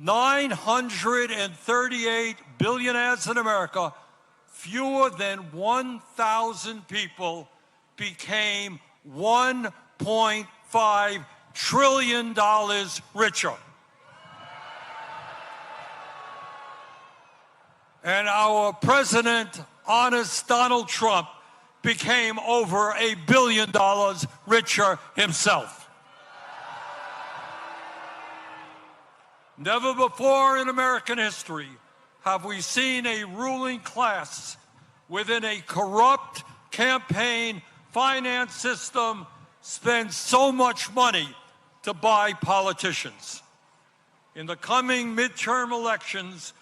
938 billionaires in America, fewer than 1,000 people became $1.5 trillion richer. And our president, honest Donald Trump, became over $1 billion richer himself. Never before in American history have we seen a ruling class within a corrupt campaign finance system spend so much money to buy politicians. In the coming midterm elections,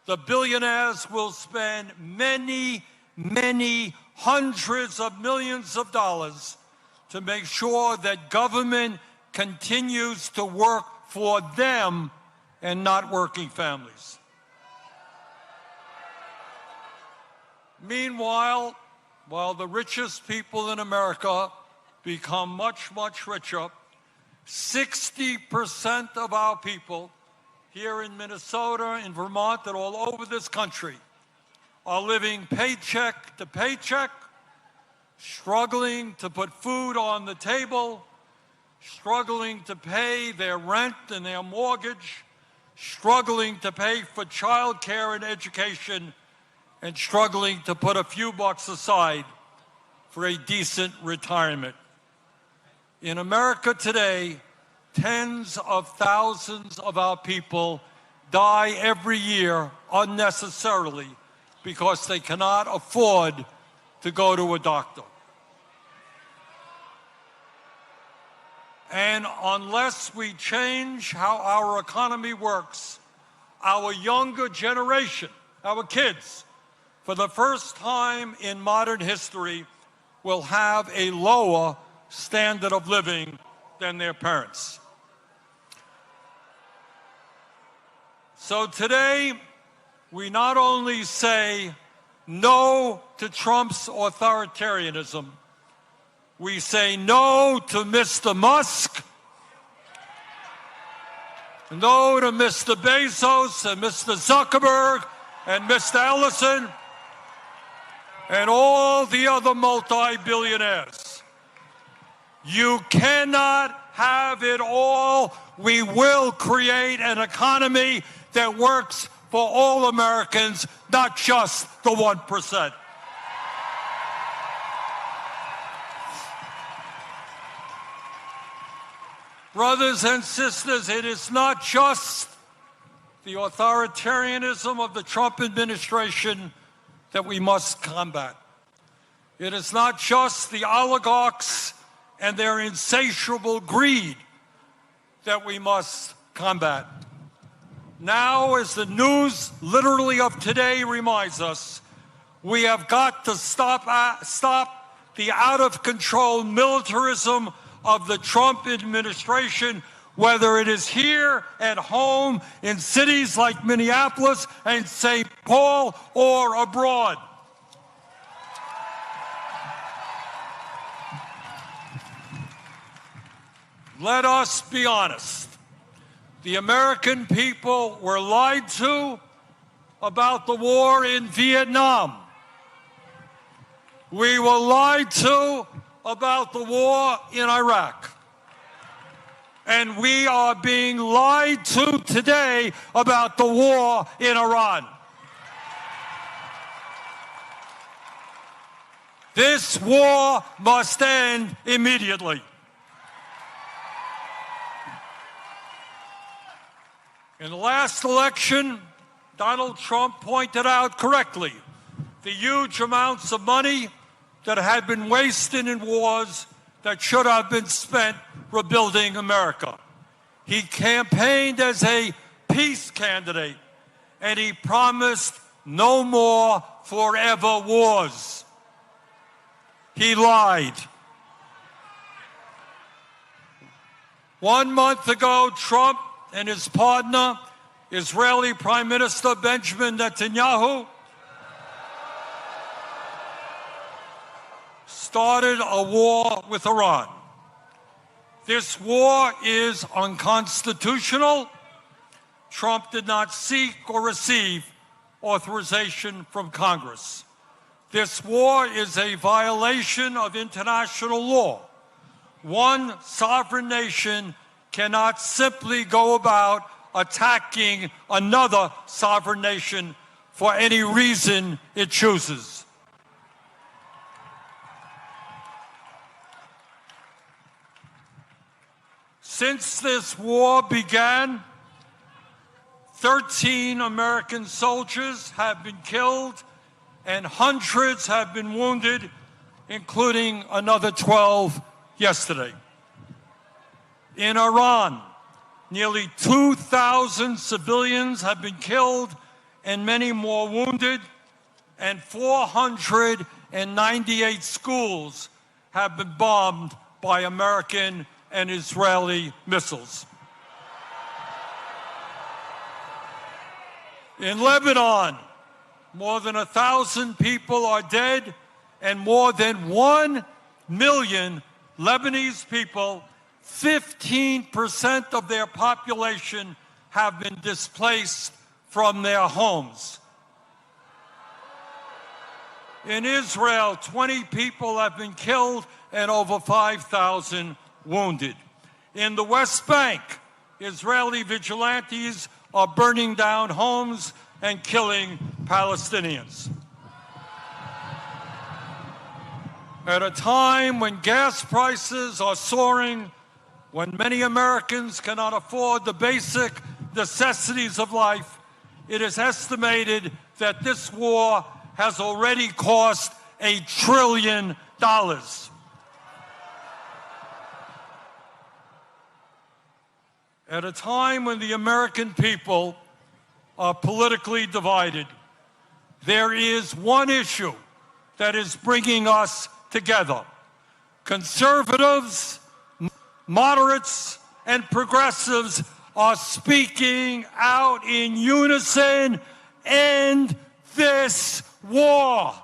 the billionaires will spend many, many hundreds of millions of dollars to make sure that government continues to work for them and not working families. Meanwhile, while the richest people in America become much, much richer, 60% of our people here in Minnesota, in Vermont, and all over this country are living paycheck to paycheck, struggling to put food on the table, struggling to pay their rent and their mortgage, struggling to pay for child care and education, and struggling to put a few bucks aside for a decent retirement. In America today, tens of thousands of our people die every year unnecessarily because they cannot afford to go to a doctor. And unless we change how our economy works, our younger generation, our kids, for the first time in modern history, will have a lower standard of living than their parents. So today, we not only say no to Trump's authoritarianism, we say no to Mr. Musk, no to Mr. Bezos and Mr. Zuckerberg and Mr. Ellison and all the other multi-billionaires. You cannot have it all. We will create an economy that works for all Americans, not just the 1%. Brothers and sisters, it is not just the authoritarianism of the Trump administration that we must combat. It is not just the oligarchs and their insatiable greed that we must combat. Now, as the news literally of today reminds us, we have got to stop the out-of-control militarism of the Trump administration, whether it is here at home in cities like Minneapolis and St. Paul or abroad. Let us be honest. The American people were lied to about the war in Vietnam. We were lied to about the war in Iraq. And we are being lied to today about the war in Iran. This war must end immediately. In the last election, Donald Trump pointed out correctly the huge amounts of money that had been wasted in wars that should have been spent rebuilding America. He campaigned as a peace candidate, and he promised no more forever wars. He lied. 1 month ago, Trump and his partner, Israeli Prime Minister Benjamin Netanyahu, started a war with Iran. This war is unconstitutional. Trump did not seek or receive authorization from Congress. This war is a violation of international law. One sovereign nation cannot simply go about attacking another sovereign nation for any reason it chooses. Since this war began, 13 American soldiers have been killed and hundreds have been wounded, including another 12 yesterday. In Iran, nearly 2,000 civilians have been killed and many more wounded, and 498 schools have been bombed by American and Israeli missiles. In Lebanon, more than 1,000 people are dead, and more than 1 million Lebanese people, 15% of their population, have been displaced from their homes. In Israel, 20 people have been killed and over 5,000 wounded. In the West Bank, Israeli vigilantes are burning down homes and killing Palestinians. At a time when gas prices are soaring, when many Americans cannot afford the basic necessities of life, it is estimated that this war has already cost $1 trillion. At a time when the American people are politically divided, there is one issue that is bringing us together. Conservatives, moderates, and progressives are speaking out in unison: end this war.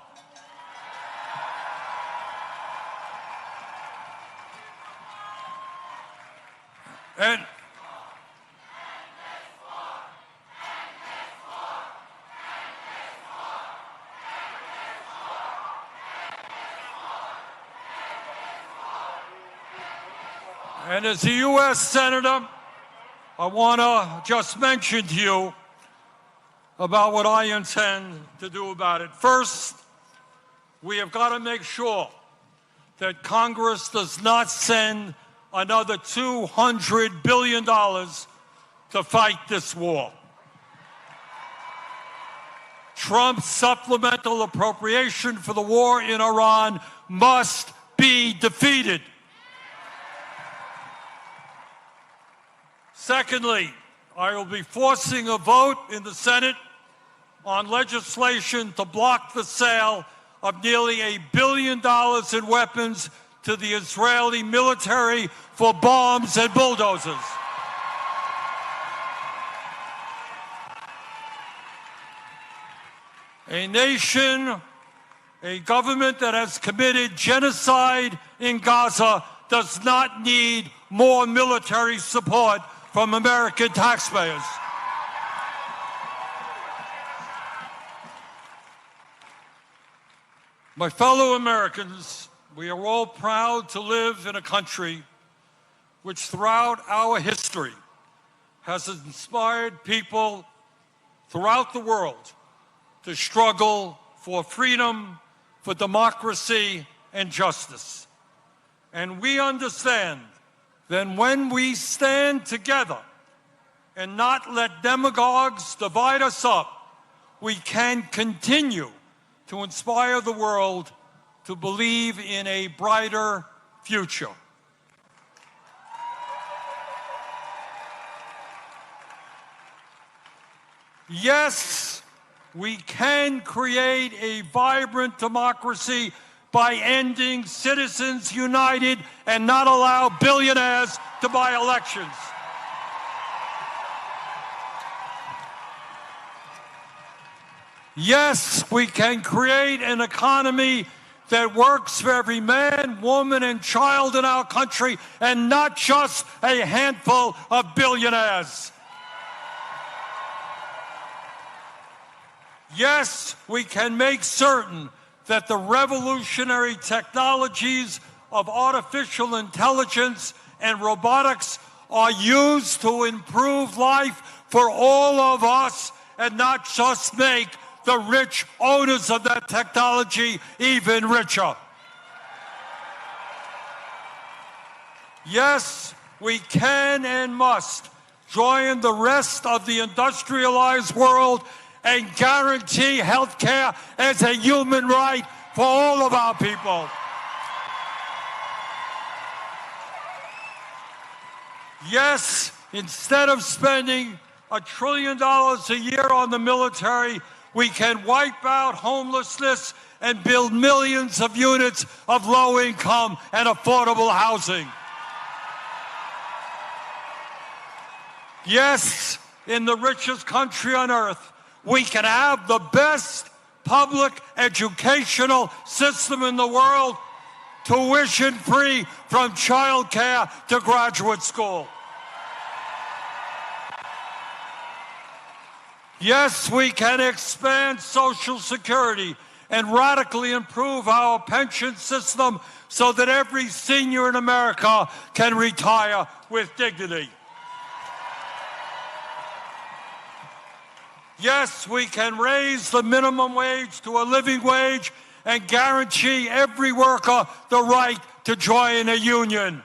And as a U.S. Senator, I want to just mention to you about what I intend to do about it. First, we have got to make sure that Congress does not send another $200 billion to fight this war. Trump's supplemental appropriation for the war in Iran must be defeated. Secondly, I will be forcing a vote in the Senate on legislation to block the sale of nearly $1 billion in weapons to the Israeli military for bombs and bulldozers. A nation, a government that has committed genocide in Gaza does not need more military support from American taxpayers. My fellow Americans, we are all proud to live in a country which throughout our history has inspired people throughout the world to struggle for freedom, for democracy, and justice. And we understand that when we stand together and not let demagogues divide us up, we can continue to inspire the world to believe in a brighter future. Yes, we can create a vibrant democracy by ending Citizens United and not allow billionaires to buy elections. Yes, we can create an economy that works for every man, woman, and child in our country, and not just a handful of billionaires. Yes, we can make certain that the revolutionary technologies of artificial intelligence and robotics are used to improve life for all of us and not just make the rich owners of that technology even richer. Yes, we can and must join the rest of the industrialized world and guarantee health care as a human right for all of our people. Yes, instead of spending $1 trillion a year on the military, we can wipe out homelessness and build millions of units of low-income and affordable housing. Yes, in the richest country on earth, we can have the best public educational system in the world, tuition-free from child care to graduate school. Yes, we can expand Social Security and radically improve our pension system so that every senior in America can retire with dignity. Yes, we can raise the minimum wage to a living wage and guarantee every worker the right to join a union.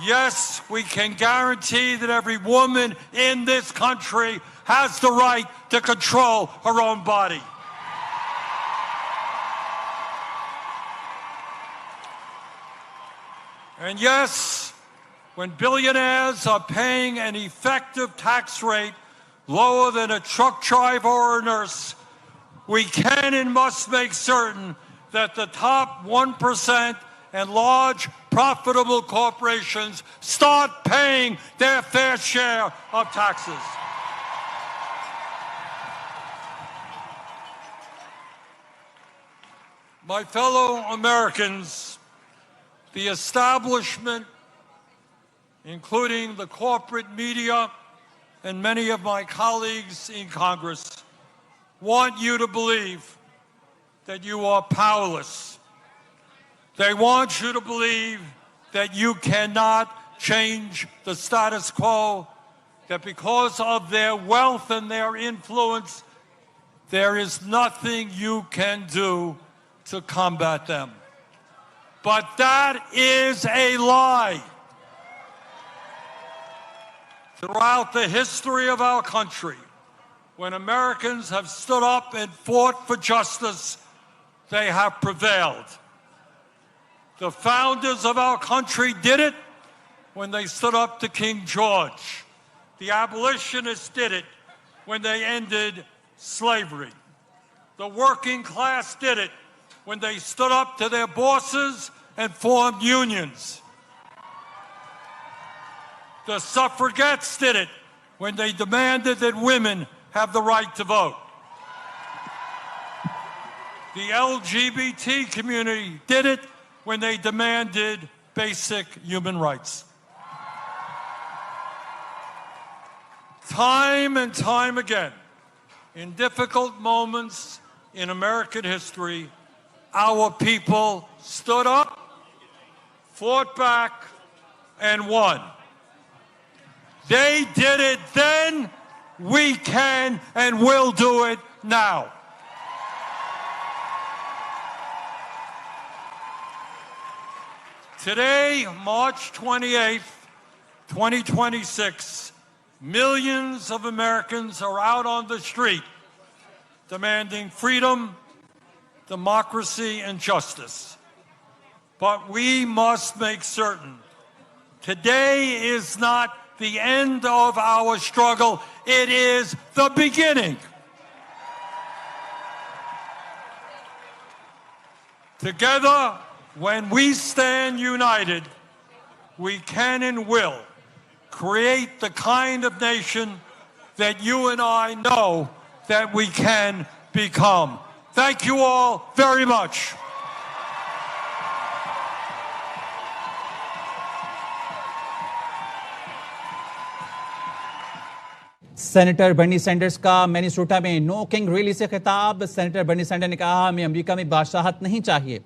Yes, we can guarantee that every woman in this country has the right to control her own body. And yes, when billionaires are paying an effective tax rate lower than a truck driver or a nurse, we can and must make certain that the top 1% and large profitable corporations start paying their fair share of taxes. My fellow Americans, the establishment, including the corporate media and many of my colleagues in Congress, want you to believe that you are powerless. They want you to believe that you cannot change the status quo, that because of their wealth and their influence, there is nothing you can do to combat them. But that is a lie. Throughout the history of our country, when Americans have stood up and fought for justice, they have prevailed. The founders of our country did it when they stood up to King George. The abolitionists did it when they ended slavery. The working class did it when they stood up to their bosses and formed unions. The suffragettes did it when they demanded that women have the right to vote. The LGBT community did it when they demanded basic human rights. Time and time again, in difficult moments in American history, our people stood up, fought back, and won. They did it then, we can and will do it now. Today, March 28th, 2026, millions of Americans are out on the street demanding freedom, democracy, and justice. But we must make certain today is not the end of our struggle, it is the beginning. Together, when we stand united, we can and will create the kind of nation that you and I know that we can become. Thank you all very much. Senator Bernie Sanders का Minnesota में no king rally से खिताब। Senator Bernie Sanders ने कहा, हमें America में बादशाहत नहीं चाहिए।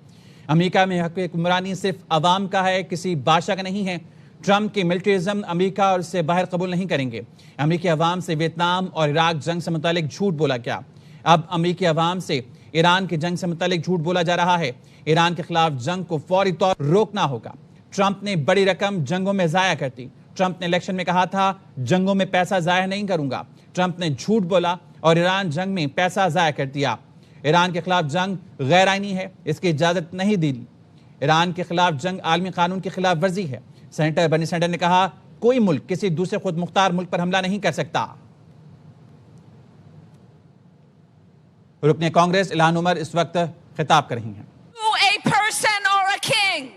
अमेरिका में हक हुक्मरानी सिर्फ अवाम का है, किसी बादशाह का नहीं है। ट्रंप की मिलिट्रिज्म अमेरिका और इससे बाहर कबूल नहीं करेंगे। अमेरिकी अवाम से वियतनाम और इराक जंग से मुतालिक झूठ बोला गया। अब अमेरिकी अवाम से ईरान की जंग से मुतालिक झूठ बोला जा रहा है। ईरान के खिलाफ जंग को फौरी तौर पर रोकना होगा। ट्रंप ने बड़ी रकम जंगों में जाया कर दी। ट्रंप ने इलेक्शन में कहा था, जंगों में पैसा जाया नहीं करूंगा। ट्रंप ने झूठ बोला और ईरान जंग में पैसा जाया कर दिया। ईरान के खिलाफ जंग गैर आईनी है, इसकी इजाजत नहीं दी। ईरान के खिलाफ जंग आलमी कानून की खिलाफ वर्जी है। सेनेटर बर्नी सैंडर्स ने कहा, कोई मुल्क किसी दूसरे खुद मुख्तार मुल्क पर हमला नहीं कर सकता। रुकने कांग्रेस इल्हान उमर इस वक्त खिताब कर रही हैं। A person or a king.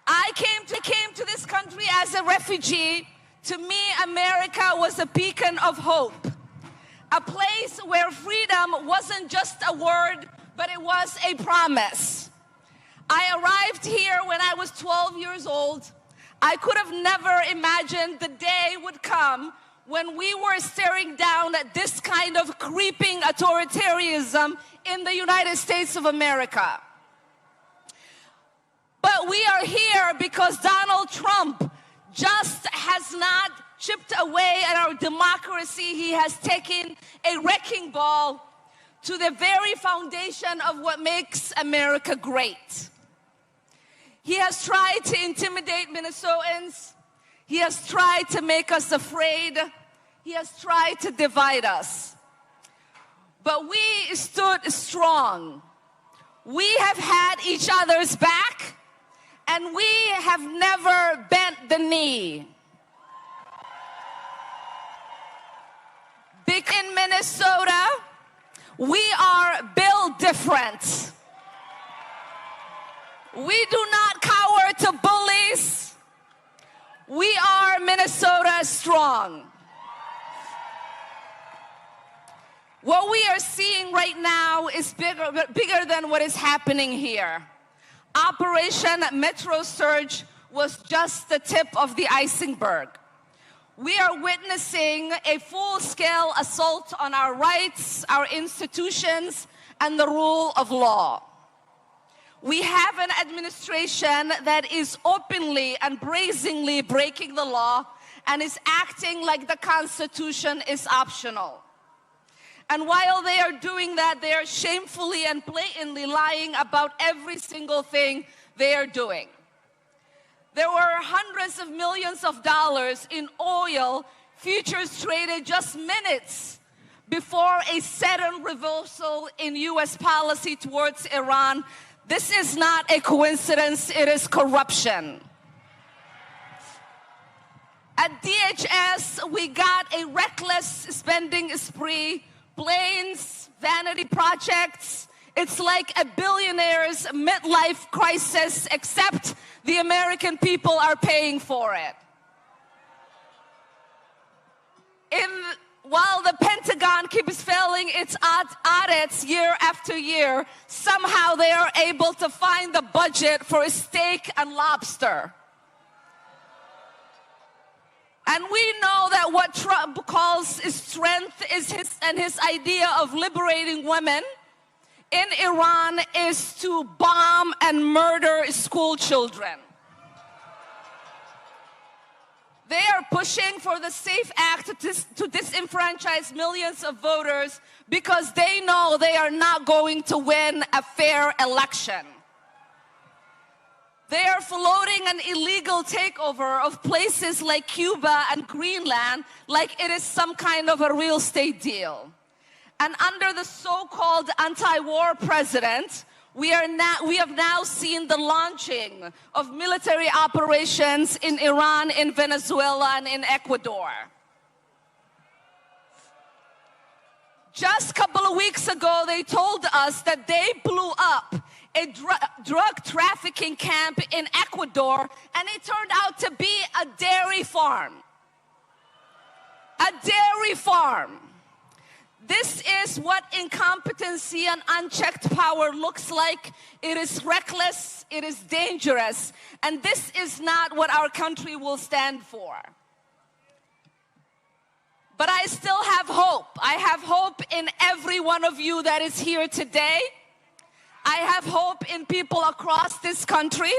I came to this country as a refugee. To me, America was a beacon of hope. A place where freedom wasn't just a word, but it was a promise. I arrived here when I was 12 years old. I could have never imagined the day would come when we were staring down at this kind of creeping authoritarianism in the United States of America. But we are here because Donald Trump just has not chipped away at our democracy. He has taken a wrecking ball to the very foundation of what makes America great. He has tried to intimidate Minnesotans. He has tried to make us afraid. He has tried to divide us. But we stood strong. We have had each other's back, and we have never bent the knee. In Minnesota, we are built different. We do not cower to bullies. We are Minnesota strong. What we are seeing right now is bigger than what is happening here. Operation Metro Surge was just the tip of the iceberg. We are witnessing a full-scale assault on our rights, our institutions, and the rule of law. We have an administration that is openly and brazenly breaking the law and is acting like the Constitution is optional. And while they are doing that, they are shamefully and blatantly lying about every single thing they are doing. There were hundreds of millions of dollars in oil futures traded just minutes before a sudden reversal in U.S. policy towards Iran. This is not a coincidence, it is corruption. At DHS, we got a reckless spending spree, planes, vanity projects. It's like a billionaire's midlife crisis, except the American people are paying for it. While the Pentagon keeps failing its audits year after year, somehow they are able to find the budget for steak and lobster. And we know that what Trump calls strength is his idea of liberating women in Iran is to bomb and murder school children. They are pushing for the SAFE Act to disenfranchise millions of voters because they know they are not going to win a fair election. They are floating an illegal takeover of places like Cuba and Greenland like it is some kind of a real estate deal. And under the so-called anti-war president, we have now seen the launching of military operations in Iran, in Venezuela, and in Ecuador. Just a couple of weeks ago, they told us that they blew up a drug trafficking camp in Ecuador, and it turned out to be a dairy farm. A dairy farm. This is what incompetency and unchecked power looks like. It is reckless, it is dangerous, and this is not what our country will stand for. But I still have hope. I have hope in every one of you that is here today. I have hope in people across this country.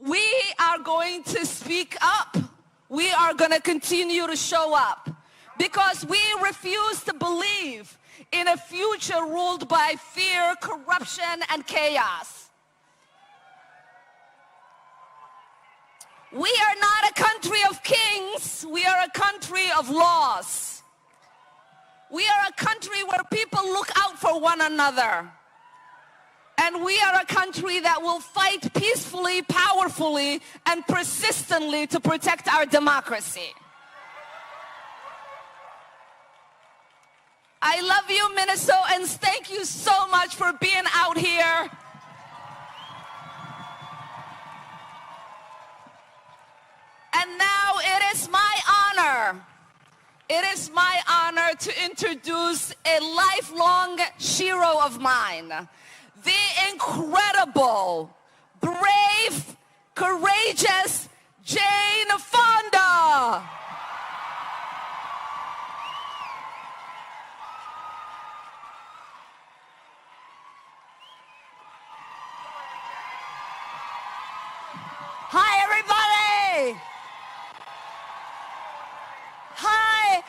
We are going to speak up. We are going to continue to show up because we refuse to believe in a future ruled by fear, corruption, and chaos. We are not a country of kings. We are a country of laws. We are a country where people look out for one another. And we are a country that will fight peacefully, powerfully, and persistently to protect our democracy. I love you, Minnesotans. Thank you so much for being out here. And now it is my honor. It is my honor to introduce a lifelong hero of mine, the incredible, brave, courageous Jane Fonda. Hi, everybody. Hi.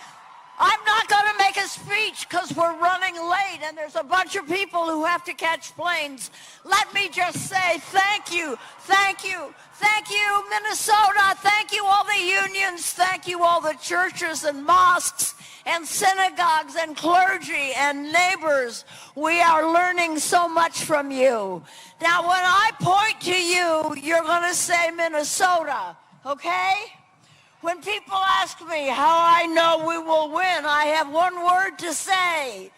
I'm not going to make a speech because we're running late and there's a bunch of people who have to catch planes. Let me just say thank you, thank you, thank you, Minnesota. Thank you, all the unions. Thank you, all the churches and mosques and synagogues and clergy and neighbors. We are learning so much from you. Now, when I point to you, you're going to say Minnesota, okay? When people ask me how I know we will win, I have one word to say.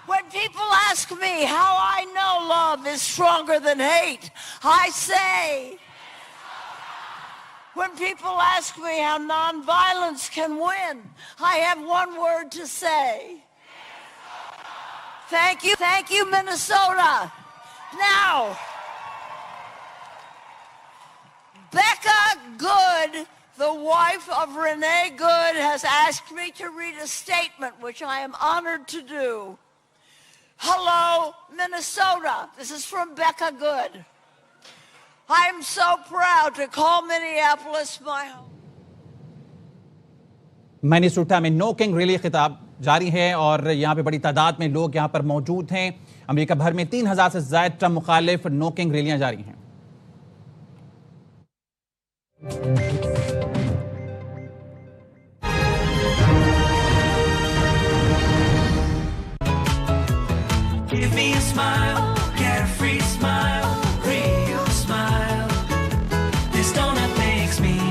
When people ask me how I know love is stronger than hate, I say. When people ask me how nonviolence can win, I have one word to say. Thank you, Minnesota. Now, Becca Good, the wife of Renee Good, has asked me to read a statement, which I am honored to do. Hello, Minnesota. This is from Becca Good. I am so proud to call Minneapolis my home. Minnesota में no king rally खिताब जारी है और यहाँ पे बड़ी तादाद में लोग यहाँ पर मौजूद हैं। अमेरिका भर में 3000 से ज्यादा ट्रम्प मुखालिफ नो किंग रैलियां जारी हैं।